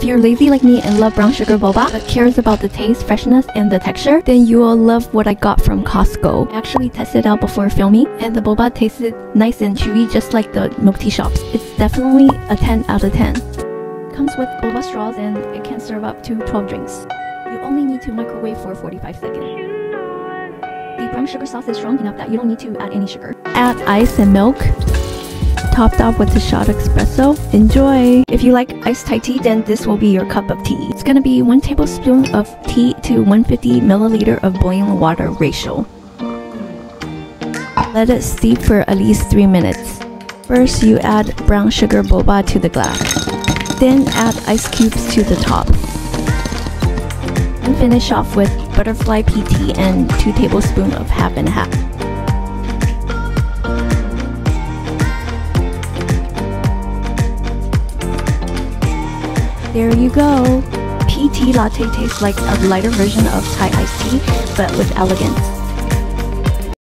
If you're lazy like me and love brown sugar boba but cares about the taste, freshness, and the texture, then you will love what I got from Costco. I actually tested it out before filming, and the boba tasted nice and chewy just like the milk tea shops. It's definitely a 10 out of 10. Comes with boba straws and it can serve up to 12 drinks. You only need to microwave for 45 seconds. The brown sugar sauce is strong enough that you don't need to add any sugar. Add ice and milk, topped off with a shot espresso. Enjoy! If you like iced Thai tea, then this will be your cup of tea. It's gonna be 1 tablespoon of tea to 150 milliliter of boiling water ratio. Let it steep for at least 3 minutes. First, you add brown sugar boba to the glass. Then add ice cubes to the top. And finish off with butterfly pea tea and 2 tablespoons of half and half. There you go! Pea tea latte tastes like a lighter version of Thai iced tea, but with elegance.